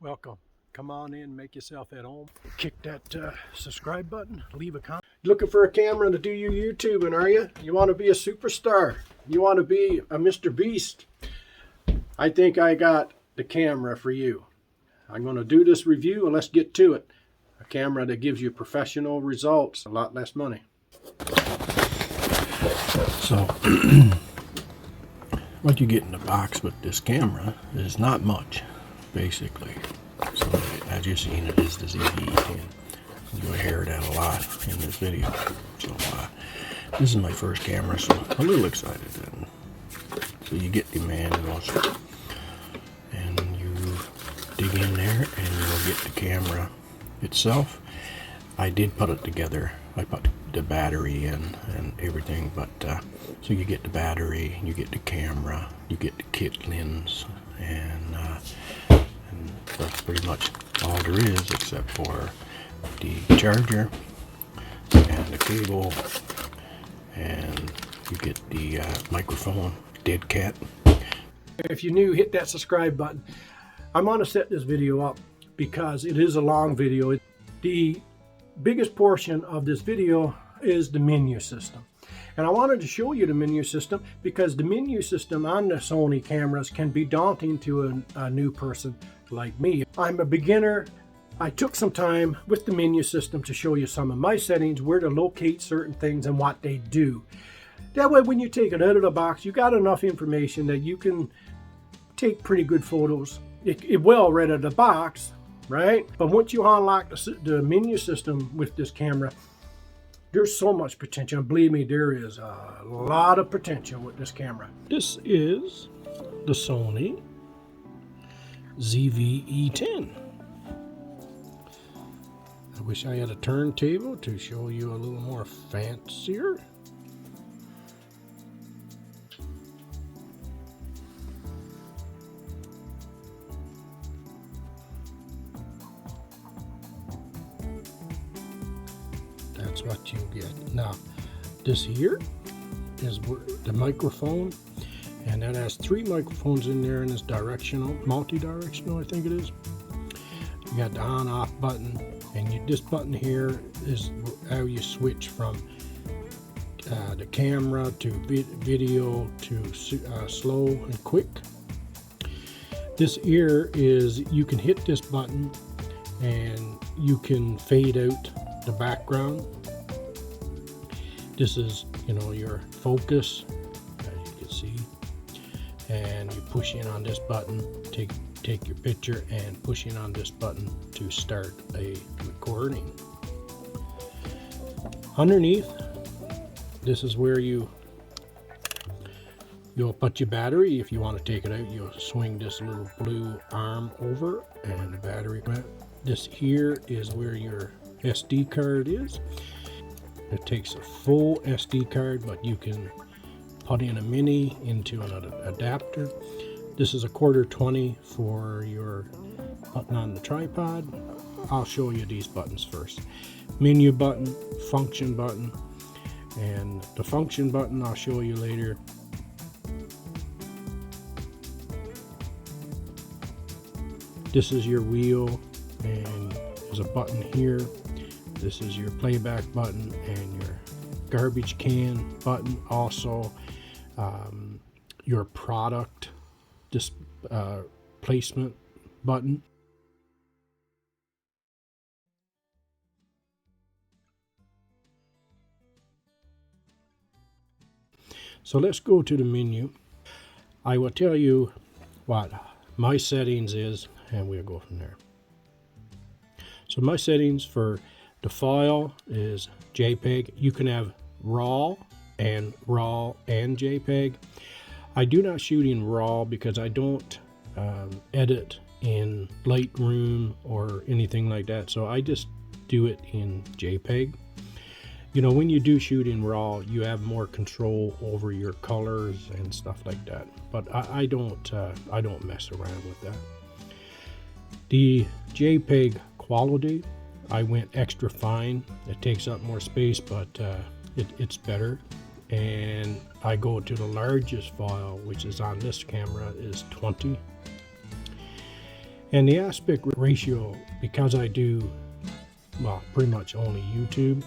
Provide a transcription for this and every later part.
Welcome. Come on in, make yourself at home. Kick that subscribe button, leave a comment. Looking for a camera to do your YouTubing, are you? You want to be a superstar? You want to be a Mr. Beast? I think I got the camera for you. I'm going to do this review and let's get to it. A camera that gives you professional results, a lot less money. So, what you get in the box with this camera is not much, basically. So, as you've seen, it is the ZV-E10. You'll hear that a lot in this video. So, this is my first camera, so I'm a little excited. And so you get the manuals, and you dig in there, and you'll get the camera itself. I did put it together. I put the battery in and everything, but so you get the battery, you get the camera, you get the kit lens, and that's pretty much all there is, except for the charger and the cable, and you get the microphone, dead cat. If you're new, hit that subscribe button. I'm going to set this video up because it is a long video. The biggest portion of this video is the menu system. And I wanted to show you the menu system because the menu system on the Sony cameras can be daunting to a new person like me. I'm a beginner. I took some time with the menu system to show you some of my settings, where to locate certain things and what they do. That way when you take it out of the box, you got enough information that you can take pretty good photos. It will right out of the box, right? But once you unlock the menu system with this camera, there's so much potential. Believe me, there is a lot of potential with this camera. This is the Sony ZV-E10. I wish I had a turntable to show you a little more fancier. That's what you get. Now, this here is the microphone, and that has 3 microphones in there, and it's directional, multi-directional, I think it is. You got the on-off button, and this button here is how you switch from the camera to video to slow and quick. This here is, you can hit this button and you can fade out the background. This is, your focus, as you can see, and you push in on this button, take your picture, and push in on this button to start a recording. Underneath, this is where you'll put your battery. If you want to take it out, you'll swing this little blue arm over and the battery. This here is where your SD card is. It takes a full SD card, but you can put in a mini into an adapter. This is a 1/4-20 for your button on the tripod. I'll show you these buttons first. Menu button, function button, and the function button I'll show you later. This is your wheel, and there's a button here. This is your playback button and your garbage can button. Also, your product placement button. So let's go to the menu. I will tell you what my settings is, and we'll go from there. So my settings for the file is JPEG. You can have RAW and JPEG. I do not shoot in RAW because I don't edit in Lightroom or anything like that. So I just do it in JPEG. When you do shoot in RAW, you have more control over your colors and stuff like that. But I don't mess around with that. The JPEG quality, I went extra fine. It takes up more space, but it's better. And I go to the largest file, which is on this camera, is 20. And the aspect ratio, because I do, well, pretty much only YouTube,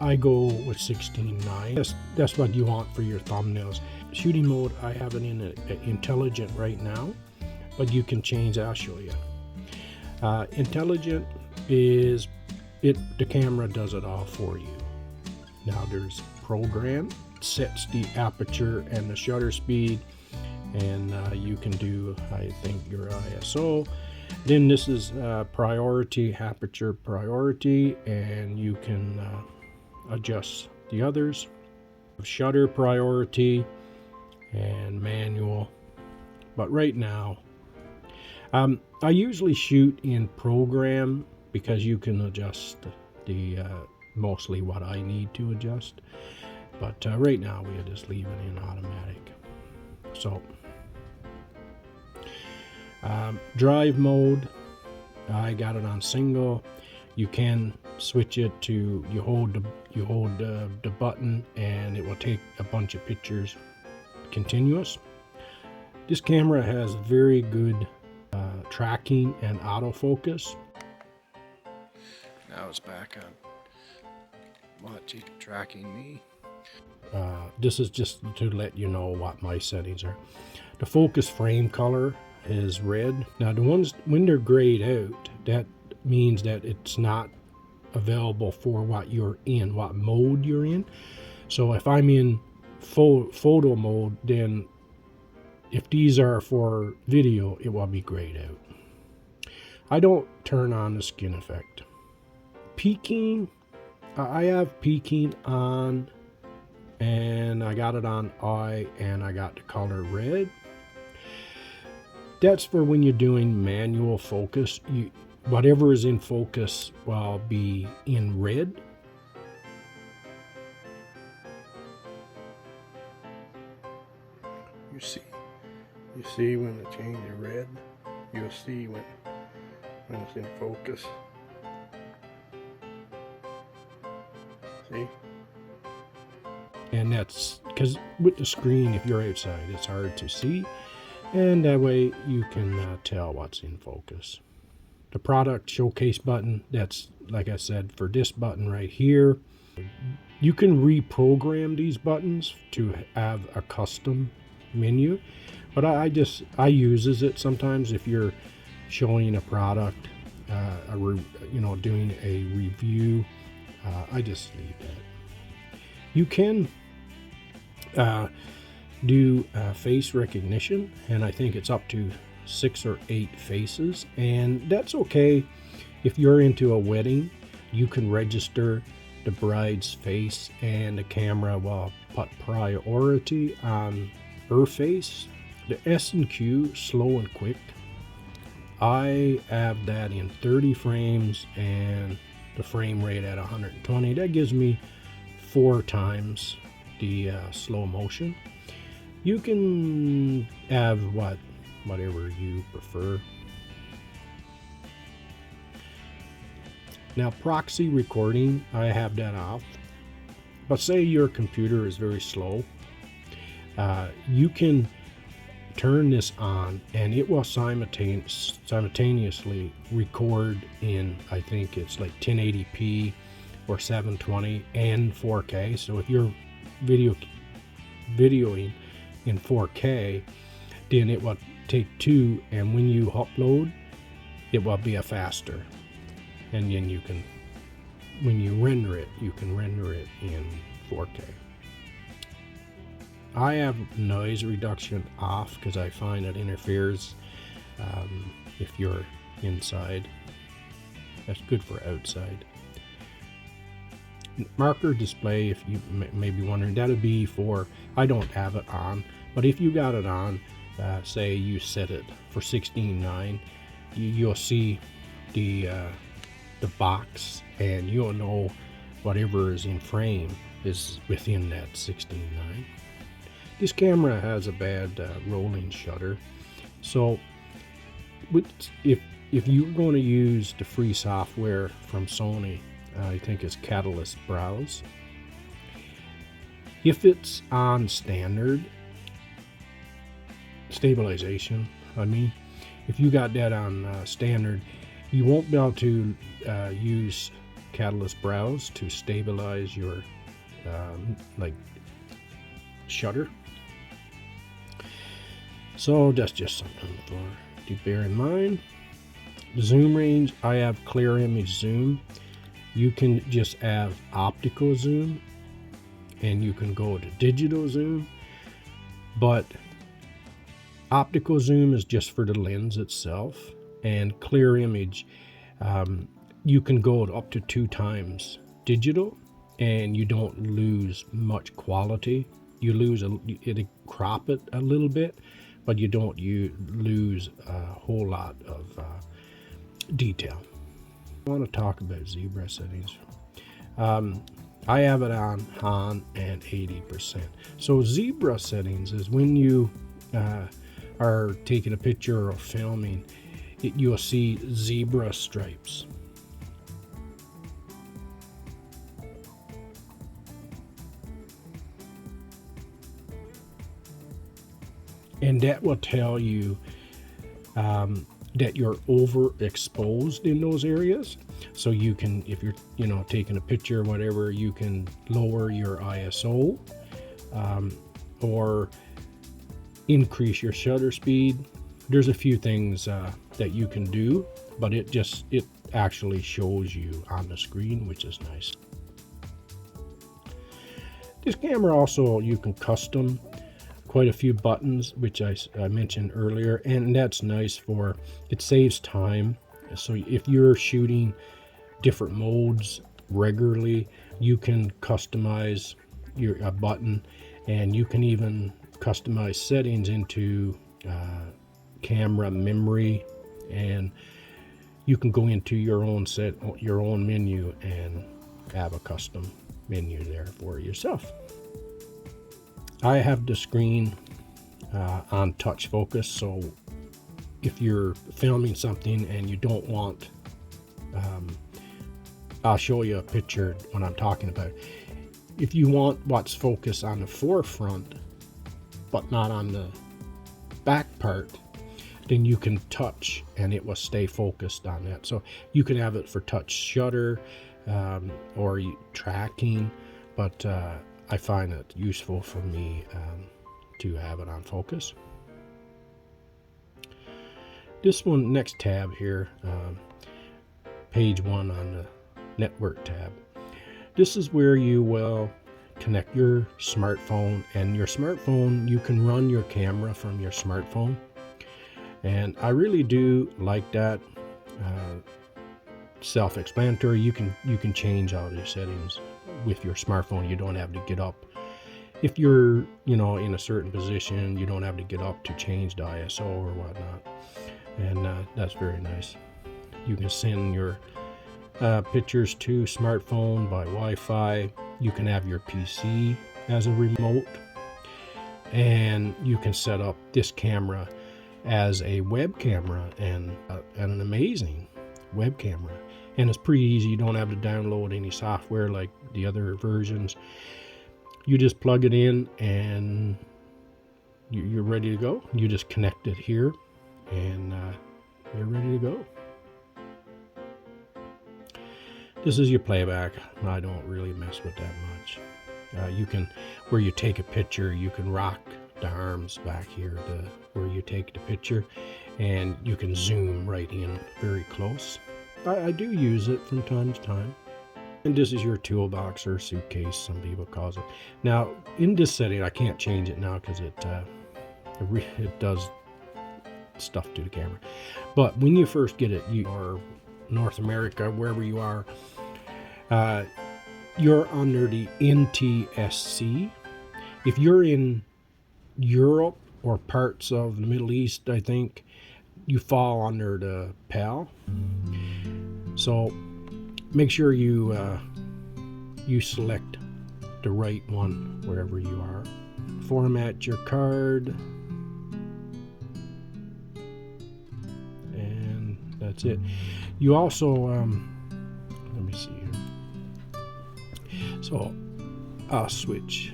I go with 16:9. That's what you want for your thumbnails. Shooting mode, I have it in intelligent right now, but you can change, I'll show you. Intelligent is, the camera does it all for you. Now there's program, sets the aperture and the shutter speed, and you can do, I think, your ISO. Then this is priority, aperture priority, and you can adjust the others. Shutter priority and manual. But right now, I usually shoot in program because you can adjust the mostly what I need to adjust. But right now we just leave it in automatic. So drive mode, I got it on single. You can switch it to, you hold the button and it will take a bunch of pictures continuous. This camera has very good tracking and autofocus. Now it's back on watching, tracking me. This is just to let you know what my settings are. The focus frame color is red. Now the ones, when they're grayed out, that means that it's not available for what you're in, what mode you're in. So if I'm in photo mode, then if these are for video, it will be grayed out. I don't turn on the skin effect. Peaking, I have peaking on, and I got it on eye, and I got the color red. That's for when you're doing manual focus. Whatever is in focus will be in red. You see when it changes red. You'll see when it's in focus. See? And that's because with the screen, if you're outside, it's hard to see, and that way you can tell what's in focus. The product showcase button, that's, like I said, for this button right here. You can reprogram these buttons to have a custom menu, but I uses it sometimes if you're showing a product, doing a review. I just leave that. You can do face recognition, and I think it's up to 6 or 8 faces, and that's okay. If you're into a wedding, you can register the bride's face and the camera will put priority on her face. The S&Q, slow and quick, I have that in 30 frames and the frame rate at 120. That gives me 4 times the slow motion. You can have whatever you prefer. Now, proxy recording, I have that off. But say your computer is very slow, you can turn this on and it will simultaneously record in, I think it's like 1080p or 720 and 4K. So if you're videoing in 4K, then it will take 2, and when you upload, it will be a faster. And then you can, when you render it, you can render it in 4K. I have noise reduction off because I find it interferes if you're inside. That's good for outside. Marker display, if you may be wondering, that would be for, I don't have it on, but if you got it on, say you set it for 16:9, you'll see the box, and you'll know whatever is in frame is within that 16:9. This camera has a bad rolling shutter, so if you're going to use the free software from Sony, I think it's Catalyst Browse. If it's on standard stabilization, if you got that on standard, you won't be able to use Catalyst Browse to stabilize your like shutter. So that's just something to bear in mind. The zoom range, I have clear image zoom. You can just have optical zoom, and you can go to digital zoom, but optical zoom is just for the lens itself, and clear image, you can go up to 2 times digital, and you don't lose much quality. You lose it'll crop it a little bit, but you don't lose a whole lot of detail. I want to talk about zebra settings. I have it on and 80%. So zebra settings is when you are taking a picture or filming, you'll see zebra stripes. And that will tell you that you're overexposed in those areas. So you can, if you're taking a picture or whatever, you can lower your ISO or increase your shutter speed. There's a few things that you can do, but it actually shows you on the screen, which is nice. This camera also, you can custom quite a few buttons, which I mentioned earlier, and that's nice for, it saves time. So if you're shooting different modes regularly, you can customize a button, and you can even customize settings into camera memory, and you can go into your own menu and have a custom menu there for yourself. I have the screen on touch focus, so if you're filming something and you don't want, I'll show you a picture when I'm talking about it. If you want what's focused on the forefront but not on the back part, then you can touch and it will stay focused on that. So you can have it for touch shutter or tracking, but I find it useful for me to have it on focus. This one, next tab here, page 1 on the network tab. This is where you will connect your smartphone, and your smartphone, you can run your camera from your smartphone, and I really do like that. Self-explanatory. You can change all your settings with your smartphone. You don't have to get up. If you're in a certain position, you don't have to get up to change the ISO or whatnot, and that's very nice. You can send your pictures to smartphone by Wi-Fi. You can have your PC as a remote, and you can set up this camera as a web camera, and an amazing web camera. And it's pretty easy. You don't have to download any software like the other versions. You just plug it in and you're ready to go. You just connect it here and you're ready to go. This is your playback. I don't really mess with that much. You can, where you take a picture, you can rock the arms back here where you take the picture, and you can zoom right in very close. I do use it from time to time. And this is your toolbox or suitcase, some people call it. Now, in this setting, I can't change it now because it does stuff to the camera. But when you first get it, you are North America, wherever you are, you're under the NTSC. If you're in Europe or parts of the Middle East, I think you fall under the PAL. So make sure you select the right one wherever you are. Format your card, and that's it. You also let me see here. So I'll switch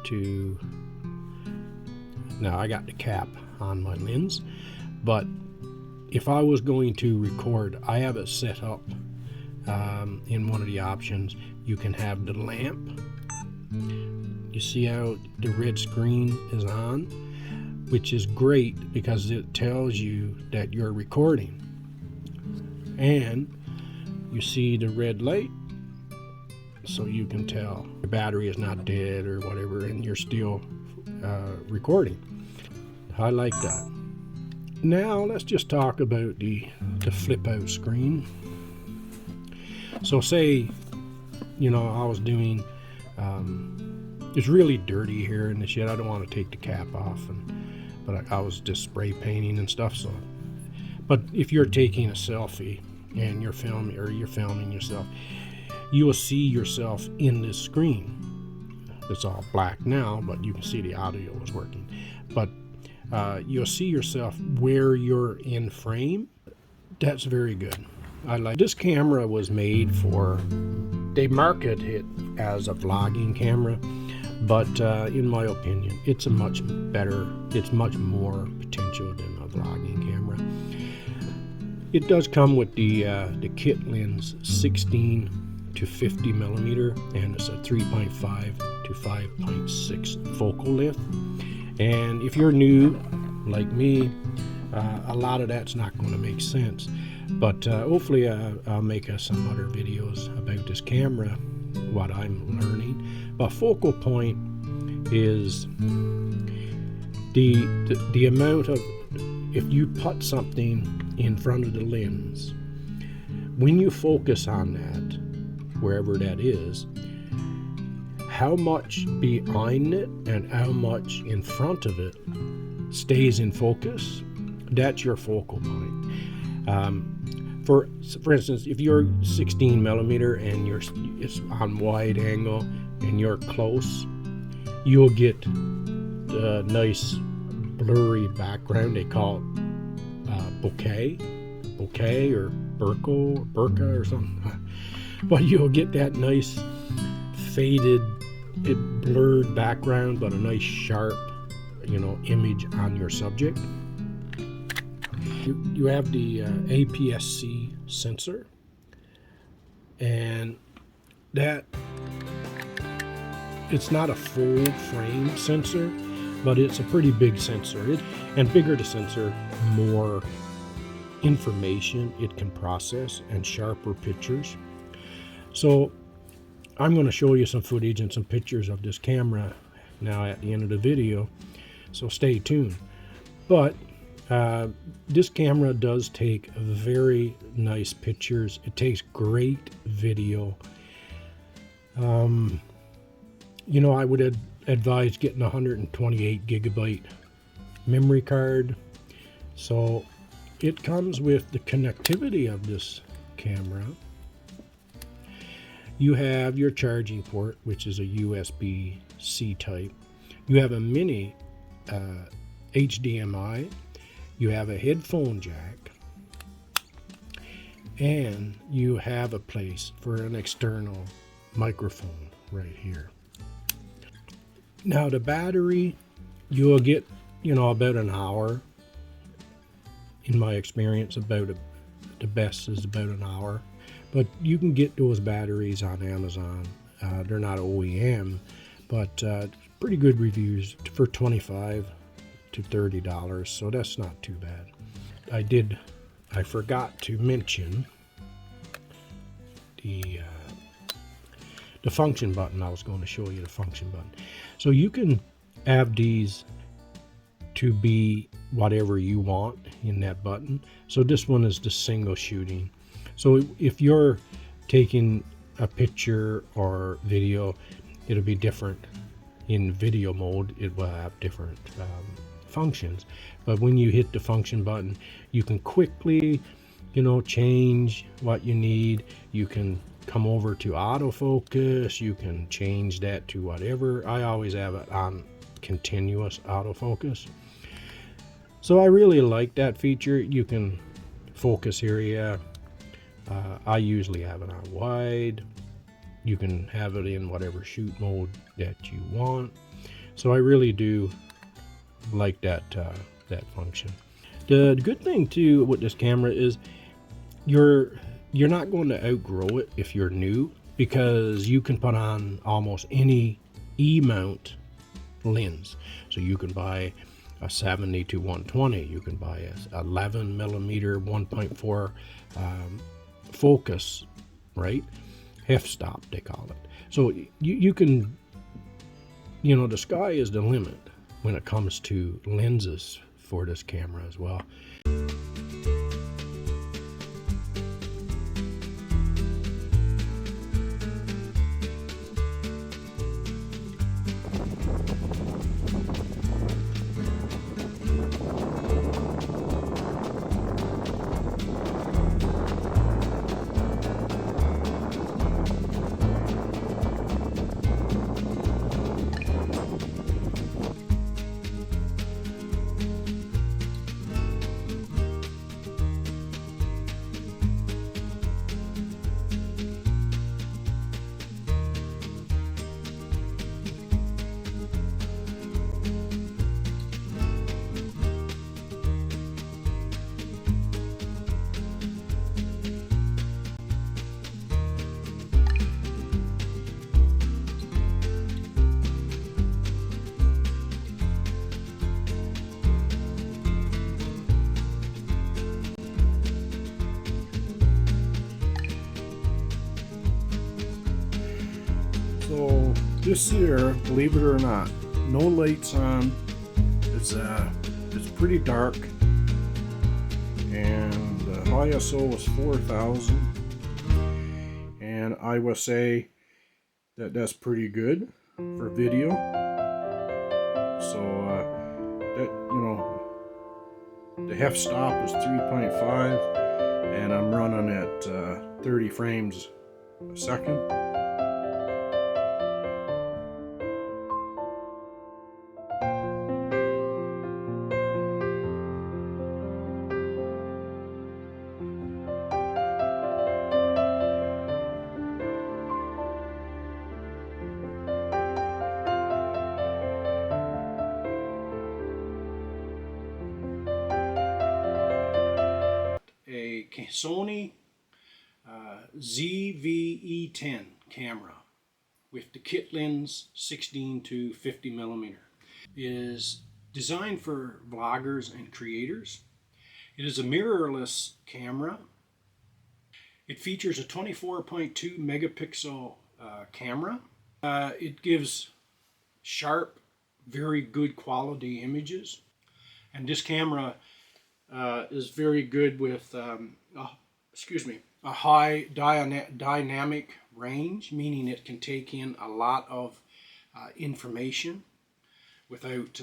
to, now I got the cap on my lens, but if I was going to record, I have it set up in one of the options. You can have the lamp. You see how the red screen is on, which is great because it tells you that you're recording. And you see the red light, so you can tell the battery is not dead or whatever, and you're still recording. I like that. Now let's just talk about the flip out screen. So say, you know, I was doing, it's really dirty here in the shed. I don't want to take the cap off, but I was just spray painting and stuff. So, but if you're taking a selfie and you're filming yourself, you will see yourself in this screen. It's all black now, but you can see the audio is working. But you'll see yourself where you're in frame. That's very good. I like this camera. Was made for, they market it as a vlogging camera, but in my opinion, it's a much better, it's much more potential than a vlogging camera. It does come with the kit lens 16 to 50 millimeter, and it's a 3.5 to 5.6 focal length. And if you're new like me, a lot of that's not going to make sense, but hopefully I'll make some other videos about this camera, what I'm learning. But focal point is the amount of, if you put something in front of the lens, when you focus on that, wherever that is, how much behind it and how much in front of it stays in focus, that's your focal point. For instance, if you're 16 millimeter and it's on wide angle and you're close, you'll get the nice blurry background. They call it bokeh or burqa or something. But you'll get that nice faded, blurred background, but a nice sharp, image on your subject. You have the APS-C sensor, and that, it's not a full frame sensor, but it's a pretty big sensor. And bigger the sensor, more information it can process and sharper pictures. So I'm going to show you some footage and some pictures of this camera now at the end of the video, so stay tuned. But this camera does take very nice pictures. It takes great video. I would advise getting a 128 gigabyte memory card. So it comes with the connectivity of this camera. You have your charging port, which is a USB-C type. You have a mini HDMI. You have a headphone jack, and you have a place for an external microphone right here. Now the battery, you'll get, about an hour. In my experience, the best is about an hour. But you can get those batteries on Amazon. They're not OEM, but pretty good reviews for $25 to $30, so that's not too bad. I forgot to mention the function button. I was going to show you the function button. So you can have these to be whatever you want in that button. So this one is the single shooting. So if you're taking a picture or video, it'll be different. In video mode, it will have different functions. But when you hit the function button, you can quickly, change what you need. You can come over to autofocus. You can change that to whatever. I always have it on continuous autofocus. So I really like that feature. You can focus area. I usually have it on wide. You can have it in whatever shoot mode that you want. So I really do like that function. The good thing too with this camera is you're not going to outgrow it if you're new, because you can put on almost any E-mount lens. So you can buy a 70 to 120, you can buy a 11 millimeter 1.4 focus, right? F-stop they call it. So you can, you know, the sky is the limit when it comes to lenses for this camera as well. So this here, believe it or not, no lights on. It's pretty dark, and the ISO is 4000, and I will say that that's pretty good for video. So that, you know, the f-stop is 3.5, and I'm running at 30 frames a second. A Sony ZV-E10 camera with the kit lens 16 to 50 millimeter. It is designed for vloggers and creators. It is a mirrorless camera. It features a 24.2 megapixel camera. It gives sharp, very good quality images, and this camera is very good with a high dynamic range, meaning it can take in a lot of information without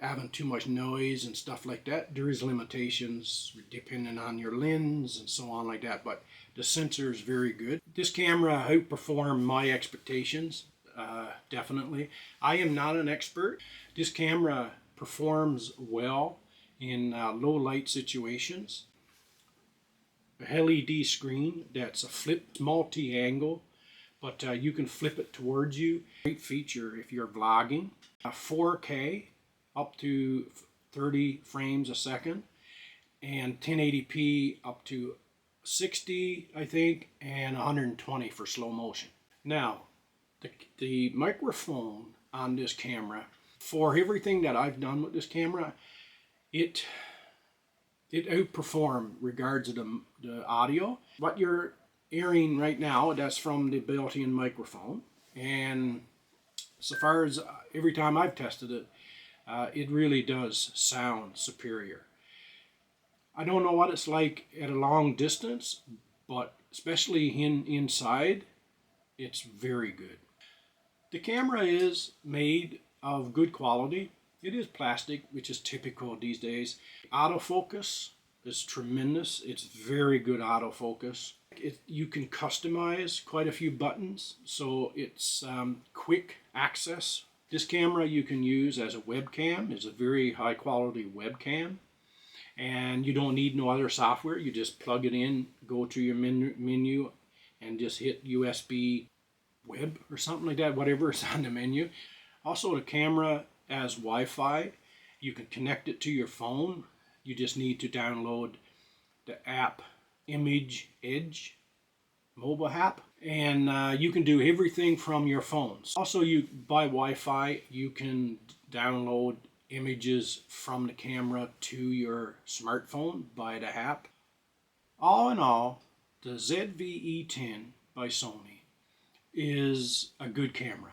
having too much noise and stuff like that. There is limitations depending on your lens and so on like that, but the sensor is very good. This camera outperformed my expectations, definitely. I am not an expert. This camera performs well in low light situations. A LED screen that's a flip multi-angle, but you can flip it towards you. Great feature if you're vlogging. 4K up to 30 frames a second, and 1080p up to 60, I think, and 120 for slow motion. Now, the microphone on this camera, for everything that I've done with this camera, it outperformed regards to the audio. What you're hearing right now, that's from the built-in microphone, and so far as every time I've tested it, it really does sound superior. I don't know what it's like at a long distance, but especially inside, it's very good. The camera is made of good quality. It is plastic, which is typical these days. Autofocus is tremendous. It's very good autofocus. You can customize quite a few buttons, so it's quick access. This camera you can use as a webcam. It's a very high quality webcam, and you don't need no other software. You just plug it in, go to your menu, and just hit USB web or something like that, whatever is on the menu. Also, the camera as Wi-Fi. You can connect it to your phone You just need to download the app Image Edge mobile app, and you can do everything from your phones. Also, you by Wi-Fi, you can download images from the camera to your smartphone by the app. All in all, the ZV-E10 by Sony is a good camera.